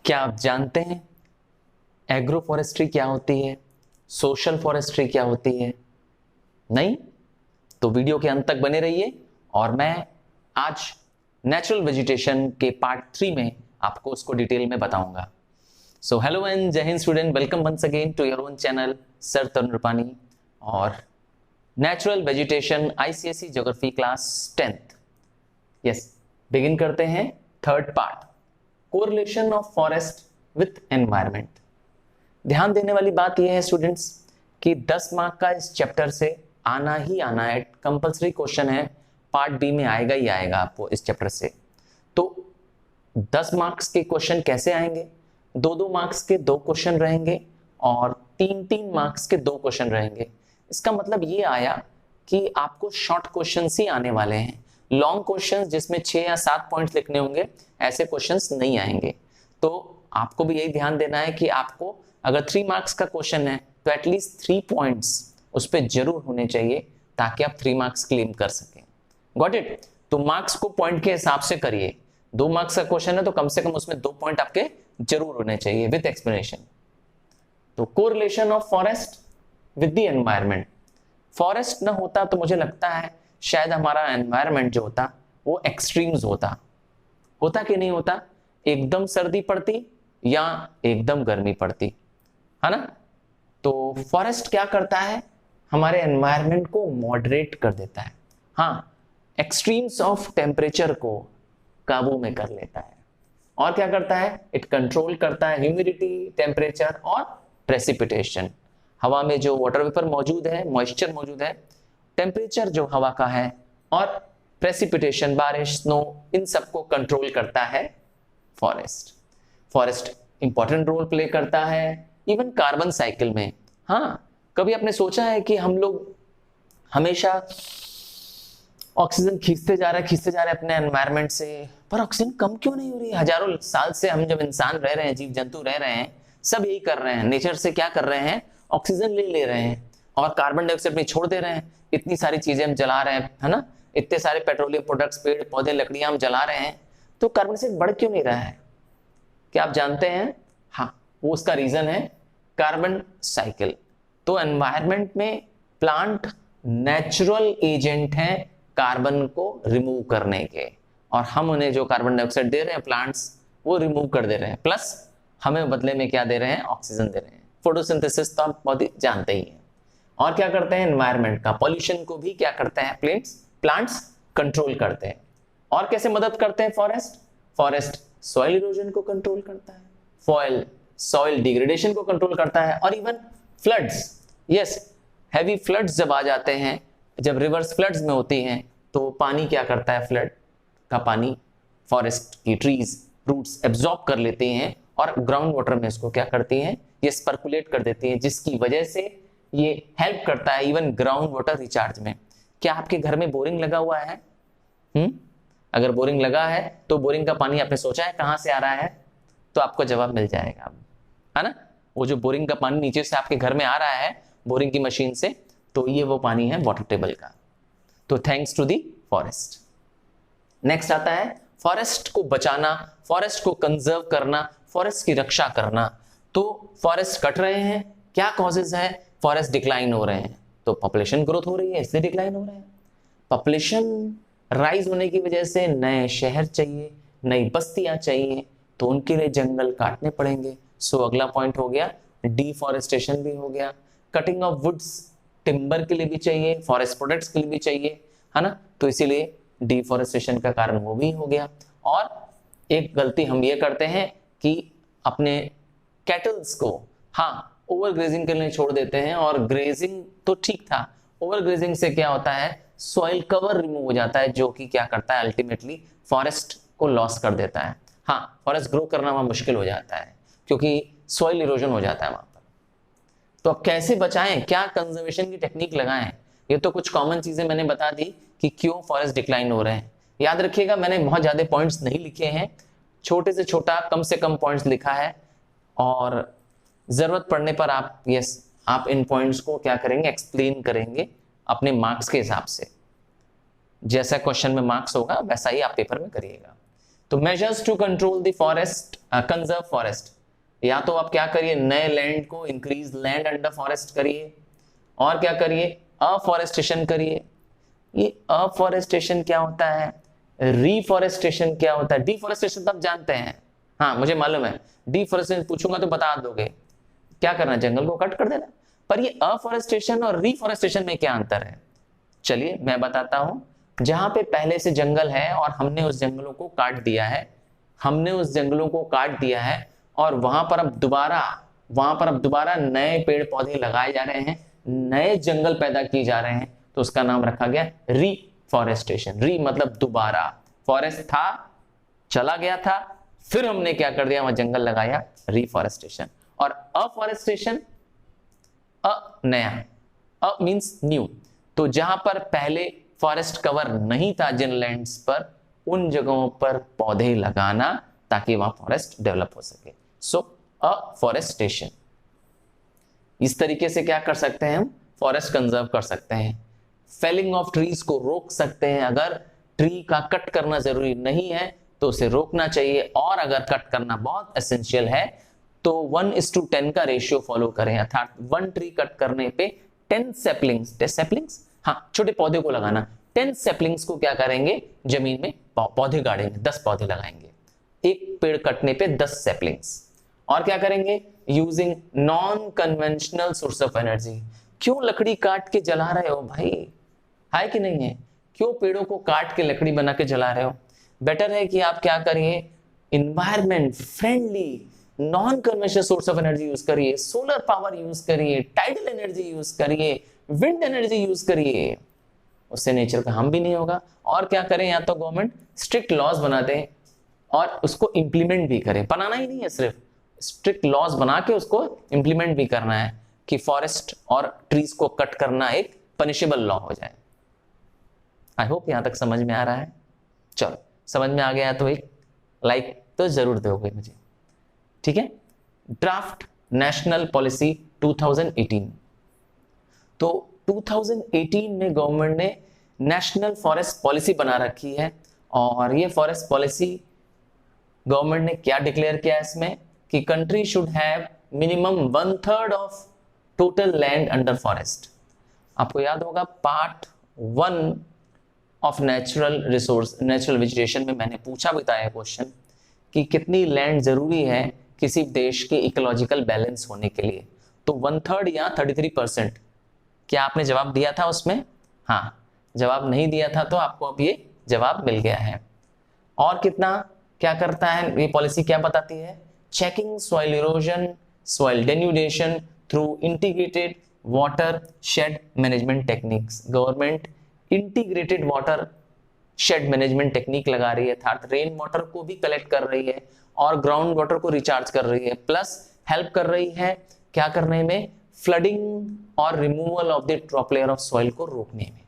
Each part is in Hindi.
क्या आप जानते हैं एग्रो फॉरेस्ट्री क्या होती है, सोशल फॉरेस्ट्री क्या होती है? नहीं? तो वीडियो के अंत तक बने रहिए और मैं आज नेचुरल वेजिटेशन के पार्ट 3 में आपको उसको डिटेल में बताऊंगा। सो hello and Jai Hind student, welcome once again to your own channel sir Tarun Rupani और natural vegetation ICSE geography class 10th। Yes, begin करते हैं third part, correlation of forest with environment. ध्यान देने वाली बात यह है स्टूडेंट्स कि 10 मार्क का इस चैप्टर से आना ही आना है, कंपल्सरी क्वेश्चन है, पार्ट बी में आएगा ही आएगा आपको इस चैप्टर से। तो 10 मार्क्स के क्वेश्चन कैसे आएंगे? 2-2 मार्क्स के 2 क्वेश्चन रहेंगे और 3-3 मार्क्स के 2 क्वेश्चन रहेंगे। इसका मतलब ये आया कि आपको शॉर्ट क्वेश्चंस ही आने वाले हैं, लॉन्ग क्वेश्चंस जिसमें 6 या 7 पॉइंट्स लिखने होंगे ऐसे क्वेश्चंस नहीं आएंगे। तो आपको भी यही ध्यान देना है कि आपको अगर 3 मार्क्स का क्वेश्चन है तो एटलीस्ट 3 पॉइंट्स उस पर जरूर होने चाहिए ताकि आप 3 मार्क्स क्लेम कर सकें। Got it? तो मार्क्स को पॉइंट के हिसाब से करिए। 2 मार्क्स का क्वेश्चन है तो कम से कम उसमें 2 पॉइंट आपके जरूर होने चाहिए विद एक्सप्लेनेशन। तो correlation of forest with the environment. Forest ना होता तो मुझे लगता है शायद हमारा एनवायरनमेंट जो होता वो एक्सट्रीम्स होता कि नहीं होता? एकदम सर्दी पड़ती या एकदम गर्मी पड़ती, है ना? तो फॉरेस्ट क्या करता है, हमारे एनवायरनमेंट को मॉडरेट कर देता है। हाँ, एक्सट्रीम्स ऑफ टेम्परेचर को काबू में कर लेता है। और क्या करता है? इट कंट्रोल करता है ह्यूमिडिटी, टेम्परेचर और प्रेसिपिटेशन। हवा में जो वाटर वेपर मौजूद है, मॉइस्चर मौजूद है, टेम्परेचर जो हवा का है और प्रेसिपिटेशन, बारिश, स्नो, इन सबको कंट्रोल करता है फॉरेस्ट इंपॉर्टेंट रोल प्ले करता है इवन कार्बन साइकिल में। हाँ, कभी आपने सोचा है कि हम लोग हमेशा ऑक्सीजन खींचते जा रहे हैं अपने एनवायरनमेंट से, पर ऑक्सीजन कम क्यों नहीं हो रही? हजारों साल से हम जब इंसान रह रहे हैं, जीव जंतु रह रहे हैं, सब यही कर रहे हैं, नेचर से क्या कर रहे हैं, ऑक्सीजन ले रहे हैं और कार्बन डाइऑक्साइड अपनी छोड़ दे रहे हैं। इतनी सारी चीजें हम जला रहे हैं, है ना? इतने सारे पेट्रोलियम प्रोडक्ट्स, पेड़ पौधे, लकड़ियां हम जला रहे हैं, तो कार्बन डाइऑक्साइड बढ़ क्यों नहीं रहा है? क्या आप जानते हैं? हाँ, वो उसका रीजन है कार्बन साइकिल। तो एनवायरनमेंट में प्लांट नेचुरल एजेंट हैं कार्बन को रिमूव करने के, और हम उन्हें जो कार्बन डाइऑक्साइड दे रहे हैं प्लांट्स वो रिमूव कर दे रहे हैं, प्लस हमें बदले में क्या दे रहे हैं? ऑक्सीजन दे रहे हैं। फोटोसिंथेसिस तो आप बहुत ही जानते ही हैं। और क्या करते हैं? एनवायरनमेंट का पॉल्यूशन को भी क्या करते हैं? प्लांट्स कंट्रोल करते हैं। और कैसे मदद करते हैं फॉरेस्ट सॉइल इरोजन को कंट्रोल करता है, सॉइल डिग्रेडेशन को कंट्रोल करता है, और even floods. Yes, heavy floods जब आ जाते हैं, जब रिवर्स फ्लड्स में होती हैं, तो पानी क्या करता है? फ्लड का पानी फॉरेस्ट की ट्रीज रूट्स एब्जॉर्ब कर लेती हैं और ग्राउंड वाटर में इसको क्या करती हैं? ये सर्कुलेट कर देती हैं, जिसकी वजह से ये हेल्प करता है इवन ग्राउंड वाटर रिचार्ज में। क्या आपके घर में बोरिंग लगा हुआ है? अगर बोरिंग लगा है तो बोरिंग का पानी आपने सोचा है कहां से आ रहा है? तो आपको जवाब मिल जाएगा, है ना? वो जो बोरिंग का पानी नीचे से आपके घर में आ रहा है बोरिंग की मशीन से, तो ये वो पानी है वाटर टेबल का। तो thanks to the forest. Next आता है फॉरेस्ट को बचाना, फॉरेस्ट को कंजर्व करना, फॉरेस्ट की रक्षा करना। तो फॉरेस्ट कट रहे हैं, क्या कॉजेज है? फॉरेस्ट डिक्लाइन हो रहे हैं, तो पॉपुलेशन ग्रोथ हो रही है इसलिए डिक्लाइन हो रहे हैं। पॉपुलेशन राइज होने की वजह से नए शहर चाहिए, नई बस्तियां चाहिए, तो उनके लिए जंगल काटने पड़ेंगे। सो अगला पॉइंट हो गया डिफॉरेस्टेशन भी हो गया। कटिंग ऑफ वुड्स, टिम्बर के लिए भी चाहिए, फॉरेस्ट प्रोडक्ट्स के लिए भी चाहिए, है ना? तो इसीलिए डिफॉरेस्टेशन का कारण वो भी हो गया। और एक गलती हम ये करते हैं कि अपने कैटल्स को ओवर ग्रेजिंग के लिए छोड़ देते हैं, और ग्रेजिंग तो ठीक था, ओवर ग्रेजिंग से क्या होता है? सॉइल कवर रिमूव हो जाता है, जो कि क्या करता है? अल्टीमेटली फॉरेस्ट को लॉस कर देता है। फॉरेस्ट ग्रो करना वहां मुश्किल हो जाता है क्योंकि सॉइल इरोजन हो जाता है वहां पर। तो अब कैसे बचाएं, क्या कंजर्वेशन की टेक्निक लगाएं? ये तो कुछ कॉमन चीजें मैंने बता दी कि क्यों फॉरेस्ट डिक्लाइन हो रहे हैं। याद रखिएगा, मैंने बहुत ज्यादा पॉइंट्स नहीं लिखे हैं, छोटे से छोटा कम से कम पॉइंट्स लिखा है, और जरूरत पड़ने पर आप इन पॉइंट्स को क्या करेंगे? एक्सप्लेन करेंगे अपने मार्क्स के हिसाब से। जैसा क्वेश्चन में मार्क्स होगा वैसा ही आप पेपर में करिएगा। तो measures to control the forest, conserve forest, या तो आप क्या करिए, नए लैंड को इंक्रीज लैंड अंडर फॉरेस्ट करिए, और क्या करिए, अफॉरेस्टेशन करिए। ये अफॉरेस्टेशन क्या होता है, रिफॉरेस्टेशन क्या होता है, डिफॉरेस्टेशन तो आप जानते हैं, हाँ मुझे मालूम है, डिफॉरेस्टेशन पूछूंगा तो बता दोगे, क्या करना, जंगल को कट कर देना। पर ये अफॉरेस्टेशन और रिफॉरेस्टेशन में क्या अंतर है, चलिए मैं बताता हूं। जहां पे पहले से जंगल है और हमने उस जंगलों को काट दिया है, हमने उस जंगलों को काट दिया है और वहां पर अब दोबारा नए पेड़ पौधे लगाए जा रहे हैं, नए जंगल पैदा किए जा रहे हैं, तो उसका नाम रखा गया रिफॉरेस्टेशन। री मतलब दोबारा, फॉरेस्ट था चला गया था, फिर हमने क्या कर दिया, वहां जंगल लगाया, रिफॉरेस्टेशन। और अफॉरेस्टेशन, नया, अ मींस न्यू, तो जहां पर पहले फॉरेस्ट कवर नहीं था जिन लैंड्स पर, उन जगहों पर पौधे लगाना ताकि वहां फॉरेस्ट डेवलप हो सके। सो अफॉरेस्टेशन। इस तरीके से क्या कर सकते हैं हम, फॉरेस्ट कंजर्व कर सकते हैं। फेलिंग ऑफ ट्रीज को रोक सकते हैं, अगर ट्री का कट करना जरूरी नहीं है तो उसे रोकना चाहिए, और अगर कट करना बहुत एसेंशियल है तो 1:10 का रेशियो फॉलो करें, अर्थात 1 ट्री कट करने पे 10 सैपलिंग्स, हाँ छोटे पौधे को लगाना, 10 सैपलिंग्स को क्या करेंगे, जमीन में पौधे गाड़ेंगे, 10 पौधे लगाएंगे, एक पेड़ कटने पे 10 सैपलिंग्स। और क्या करेंगे, using non conventional source of energy. क्यों लकड़ी काट के जला रहे हो भाई, है कि नहीं है, क्यों पेड़ों को काट के लकड़ी बना के जला रहे हो, बेटर है कि आप क्या करिए, environment friendly non conventional source of energy use करिए, सोलर पावर यूज करिए, टाइडल एनर्जी यूज करिए, विंड एनर्जी यूज करिए, उससे नेचर का हार्म भी नहीं होगा। और क्या करें, या तो गवर्नमेंट स्ट्रिक्ट लॉज बना दे और उसको इंप्लीमेंट भी करे, बनाना ही नहीं है, सिर्फ स्ट्रिक्ट लॉज बना के उसको इंप्लीमेंट भी करना है कि फॉरेस्ट और ट्रीज को कट करना एक पनिशेबल लॉ हो जाए। आई होप यहां तक समझ में आ रहा है। चलो समझ में आ गया तो एक लाइक तो जरूर दोगे मुझे, ठीक है। ड्राफ्ट नेशनल पॉलिसी 2018, तो 2018 में गवर्नमेंट ने नेशनल फॉरेस्ट पॉलिसी बना रखी है, और ये फॉरेस्ट पॉलिसी गवर्नमेंट ने क्या डिक्लेयर किया है इसमें कि country should have minimum 1/3 of total land under forest. आपको याद होगा part 1 of natural resource, natural vegetation में मैंने पूछा भी था क्वेश्चन कि कितनी लैंड जरूरी है किसी देश के इकोलॉजिकल बैलेंस होने के लिए, तो 1/3 या 33%। क्या आपने जवाब दिया था उसमें, हाँ जवाब नहीं दिया था तो आपको अब ये जवाब मिल गया है। और कितना क्या करता है ये पॉलिसी, क्या बताती है, checking soil erosion, soil denudation through integrated water shade management techniques. Government integrated water shade management technique लगा रही है, अर्थात रेन वाटर को भी कलेक्ट कर रही है और ग्राउंड वाटर को रिचार्ज कर रही है, प्लस हेल्प कर रही है क्या करने में, फ्लडिंग और removal of the top layer of soil को रोकने में।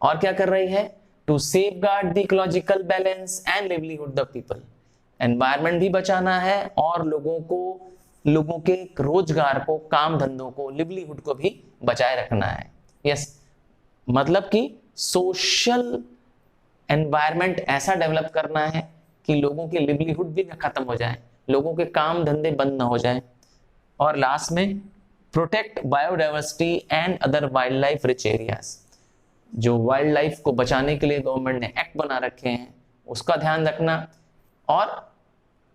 और क्या कर रही है, to safeguard the ecological balance and livelihood the people. Environment भी बचाना है और लोगों के रोजगार को, काम धंधों को, लिवलीहुड को भी बचाए रखना है। यस, मतलब कि सोशल एनवायरमेंट ऐसा डेवलप करना है कि लोगों के लिवलीहुड भी न खत्म हो जाए, लोगों के काम धंधे बंद ना हो जाए। और लास्ट में protect biodiversity and other wild life rich areas. जो वाइल्ड लाइफ को बचाने के लिए गवर्नमेंट ने एक्ट बना रखे हैं उसका ध्यान रखना, और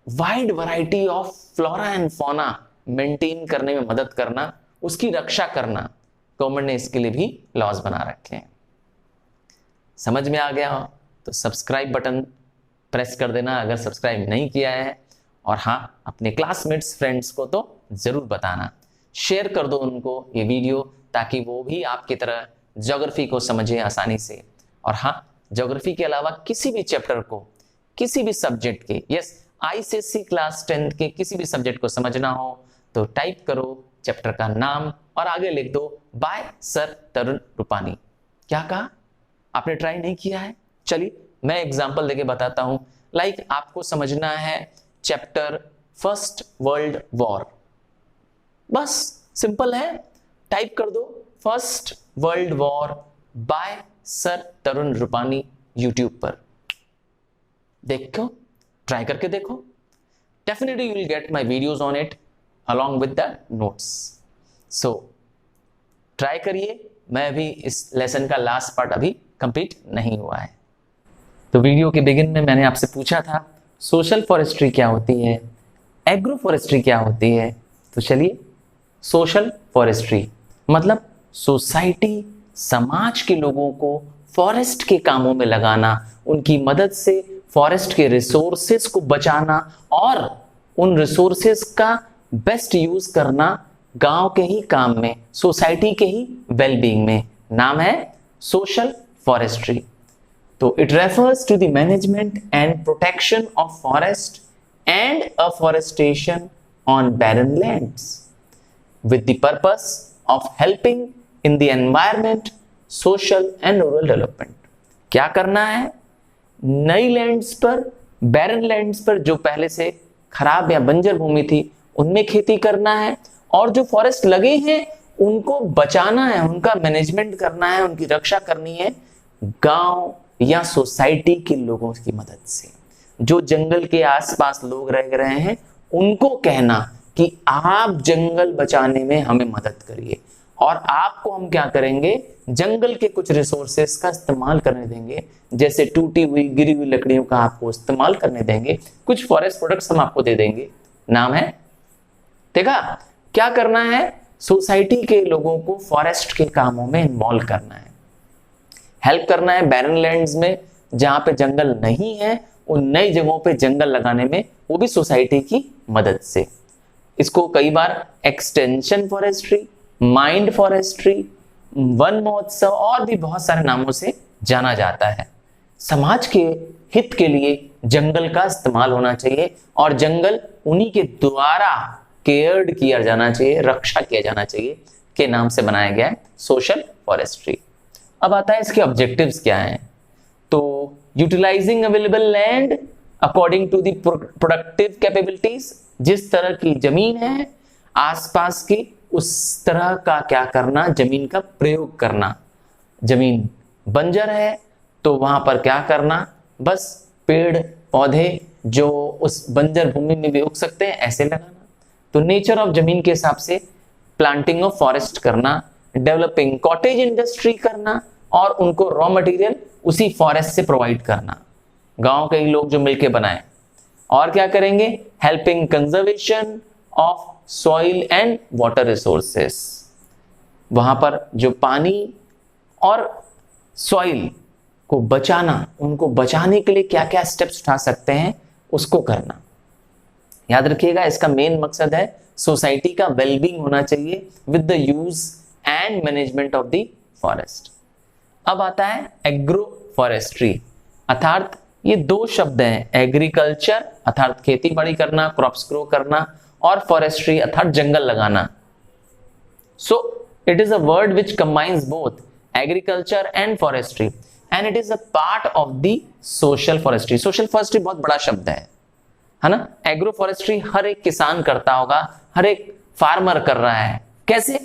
wide variety of flora and fauna maintain करने में मदद करना, उसकी रक्षा करना, गवर्नमेंट ने इसके लिए भी लॉज बना रखे हैं। समझ में आ गया हो तो सब्सक्राइब बटन प्रेस कर देना अगर सब्सक्राइब नहीं किया है, और हाँ अपने क्लासमेट्स फ्रेंड्स को तो जरूर बताना, शेयर कर दो उनको ये वीडियो ताकि वो भी आपकी तरह ज्योग्राफी को समझे आसानी से। और हाँ, ज्योग्राफी के अलावा किसी भी चैप्टर को, किसी भी सब्जेक्ट के, यस आईसीएसई क्लास 10 के किसी भी सब्जेक्ट को समझना हो तो टाइप करो चैप्टर का नाम और आगे लिख दो बाय सर तरुण रूपानी। क्या कहा, आपने ट्राई नहीं किया है? चलिए मैं एग्जांपल देके बताता हूं। लाइक आपको समझना है चैप्टर फर्स्ट वर्ल्ड वॉर, बस सिंपल है, टाइप कर दो first world war by sir Tarun Rupani YouTube पर। देखो ट्राई करके देखो, definitely you will get my videos on it along with the notes. So try करिए। मैं अभी इस लेसन का लास्ट पार्ट अभी कंप्लीट नहीं हुआ है। तो वीडियो के बिगिन में मैंने आपसे पूछा था सोशल फॉरेस्ट्री क्या होती है, एग्रो फॉरेस्ट्री क्या होती है। तो चलिए, सोशल फॉरेस्ट्री मतलब सोसाइटी, समाज के लोगों को फॉरेस्ट के कामों में लगाना, उनकी मदद से फॉरेस्ट के रिसोर्सेस को बचाना और उन रिसोर्सेस का बेस्ट यूज करना गांव के ही काम में, सोसाइटी के ही वेलबींग में। नाम है सोशल फॉरेस्ट्री। तो it refers to the management and protection of forest and afforestation on barren lands with the purpose of helping in the environment, social and rural development। क्या करना है? नई लैंड्स पर, बैरन लैंड्स पर जो पहले से खराब या बंजर भूमि थी उनमें खेती करना है, और जो फॉरेस्ट लगे हैं उनको बचाना है, उनका मैनेजमेंट करना है, उनकी रक्षा करनी है गांव या सोसाइटी के लोगों की मदद से। जो जंगल के आसपास लोग रह रहे हैं उनको कहना कि आप जंगल बचाने में हमें मदद करिए, और आपको हम क्या करेंगे, जंगल के कुछ रिसोर्सेस का इस्तेमाल करने देंगे, जैसे टूटी हुई गिरी हुई लकड़ियों का आपको इस्तेमाल करने देंगे, कुछ फॉरेस्ट प्रोडक्ट्स हम आपको दे देंगे। नाम है, देखा क्या करना है, सोसाइटी के लोगों को फॉरेस्ट के कामों में इन्वॉल्व करना है, हेल्प करना है बैरन लैंड्स में जहां पे जंगल नहीं है, उन नई जगहों पे जंगल लगाने में, वो भी सोसाइटी की मदद से। इसको कई बार extension forestry, mind forestry, Van Mahotsav और भी बहुत सारे नामों से जाना जाता है। समाज के हित के लिए जंगल का इस्तेमाल होना चाहिए और जंगल उन्हीं के द्वारा केयर्ड किया जाना चाहिए, रक्षा किया जाना चाहिए के नाम से बनाया गया है सोशल फॉरेस्ट्री। अब आता है इसके ऑब्जेक्टिव्स क्या हैं। तो utilising available land according to the productive capabilities, जिस तरह की जमीन है आसपास की उस तरह का क्या करना, जमीन का प्रयोग करना। जमीन बंजर है तो वहां पर क्या करना, बस पेड़ पौधे जो उस बंजर भूमि में भी उग सकते हैं ऐसे लगाना। तो नेचर ऑफ जमीन के हिसाब से प्लांटिंग ऑफ फॉरेस्ट करना, डेवलपिंग कॉटेज इंडस्ट्री करना और उनको रॉ मटेरियल उसी फॉरेस्ट से प्रोवाइड करना, गांव के ही लोग जो मिलके बनाए। और क्या करेंगे, helping conservation of soil and water resources, वहां पर जो पानी और सॉइल को बचाना, उनको बचाने के लिए क्या क्या स्टेप्स उठा सकते हैं उसको करना। याद रखिएगा इसका मेन मकसद है सोसाइटी का वेलबींग होना चाहिए with the use and management of the forest. अब आता है एग्रो फॉरेस्ट्री, अर्थात ये दो शब्द हैं, एग्रीकल्चर अर्थात खेती बाड़ी करना, क्रॉप्स ग्रो करना, और फॉरेस्ट्री अर्थात जंगल लगाना। So it is a word which combines both agriculture and forestry and it is a part of the social forestry. Social forestry बहुत बड़ा शब्द है ना। एग्रो फॉरेस्ट्री हर एक किसान करता होगा, हर एक फार्मर कर रहा है। कैसे?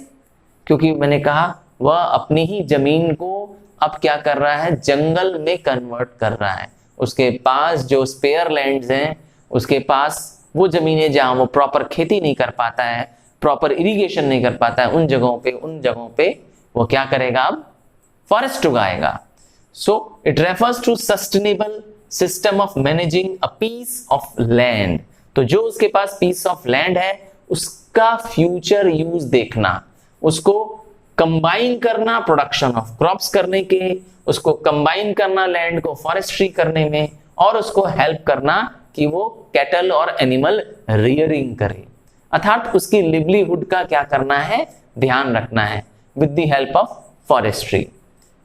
क्योंकि मैंने कहा वह अपनी ही जमीन को अब क्या कर रहा है, जंगल में कन्वर्ट कर रहा है। उसके पास जो स्पेयर लैंड्स हैं, उसके पास वो जमीनें जहां वो प्रॉपर खेती नहीं कर पाता है, प्रॉपर इरिगेशन नहीं कर पाता है, उन जगहों पे वो क्या करेगा, अब फॉरेस्ट उगाएगा। So it refers to sustainable system of managing a piece of land. तो जो उसके पास पीस ऑफ लैंड है उसका फ्यूचर यूज देखना, उसको कंबाइन करना प्रोडक्शन ऑफ क्रॉप्स करने के, उसको कंबाइन करना लैंड को फॉरेस्ट्री करने में, और उसको हेल्प करना कि वो कैटल और एनिमल रियरिंग करे, अर्थात उसकी लिवलीहुड का क्या करना है, ध्यान रखना है with the help of forestry.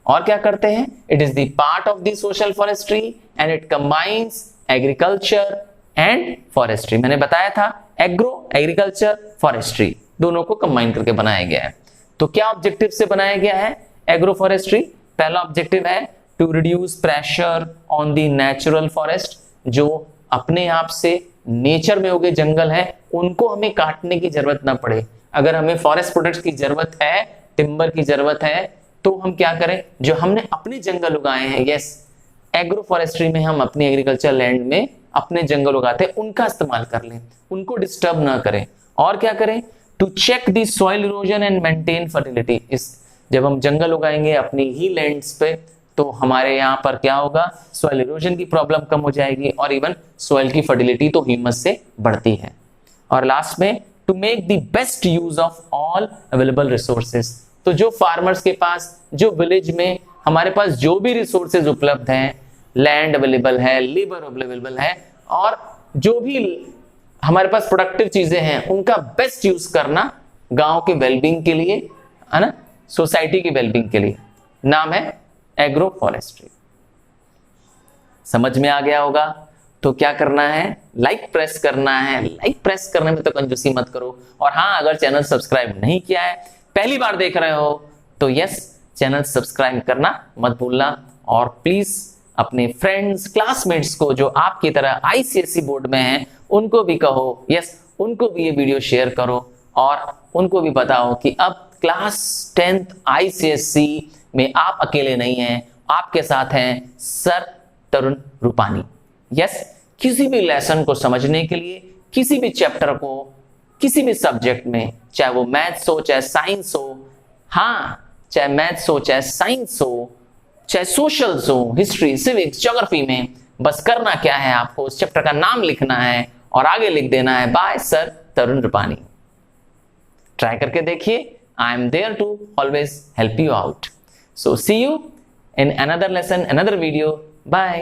और क्या करते हैं, it is the part of the social forestry and it combines agriculture and forestry. मैंने बताया था एग्रो, एग्रीकल्चर, फॉरेस्ट्री दोनों को कंबाइन करके बनाया गया है। तो क्या ऑब्जेक्टिव से बनाया गया है एग्रो फॉरेस्ट्री? पहला ऑब्जेक्टिव है to reduce pressure on the natural forest, जो अपने आप से नेचर में उगे जंगल है उनको हमें काटने की जरूरत ना पड़े। अगर हमें फॉरेस्ट प्रोडक्ट्स की जरूरत है, टिम्बर की जरूरत है, तो हम क्या करें, जो हमने अपने जंगल उगाए हैं, यस, एग्रो फॉरेस्ट्री में हम अपनी एग्रीकल्चर लैंड में अपने जंगल उगाते हैं उनका इस्तेमाल कर लें, उनको डिस्टर्ब ना करें। और क्या करें, to check the soil erosion and maintain fertility. इस जब हम जंगल उगाएंगे अपनी ही लैंड्स पे तो हमारे यहाँ पर क्या होगा, सॉइल इरोजन की प्रॉब्लम कम हो जाएगी और इवन सॉइल की फर्टिलिटी तो ह्यूमस से बढ़ती है। और लास्ट में to make the best use of all available resources. तो जो फार्मर्स के पास, जो विलेज में हमारे पास जो भी रिसोर्सेज उपलब्ध हैं, लैंड अवेलेबल है, लेबर अवेलेबल है, और जो भी हमारे पास प्रोडक्टिव चीजें हैं उनका बेस्ट यूज करना गांव के वेलबींग के लिए, है ना, सोसाइटी की वेलबींग के लिए, नाम है एग्रो फॉरेस्ट्री। समझ में आ गया होगा? तो क्या करना है, लाइक प्रेस करना है। लाइक प्रेस करने में तो कंजूसी मत करो। और हाँ, अगर चैनल सब्सक्राइब नहीं किया है, पहली बार देख रहे हो तो यस, चैनल सब्सक्राइब करना मत भूलना। और प्लीज अपने फ्रेंड्स, क्लासमेट्स को जो आपकी तरह आईसीएसई बोर्ड में हैं उनको भी कहो, यस, उनको भी ये वीडियो शेयर करो और उनको भी बताओ कि अब क्लास 10th आईसीएसई में आप अकेले नहीं हैं, आपके साथ हैं सर तरुण रूपानी। यस, किसी भी लेसन को समझने के लिए, किसी भी चैप्टर को, किसी भी सब्जेक्ट में, चाहे वो मैथ्स हो, चाहे साइंस हो, हाँ, चाहे मैथ्स हो, चाहे साइंस हो, चाहे सोशल्स हो, हिस्ट्री, सिविक्स, ज्योग्राफी में, बस करना क्या है, आपको उस चैप्टर का नाम लिखना है और आगे लिख देना है बाय सर तरुण रूपानी। ट्राई करके देखिए। I am there to always help you out. So see you in another lesson, another video. Bye.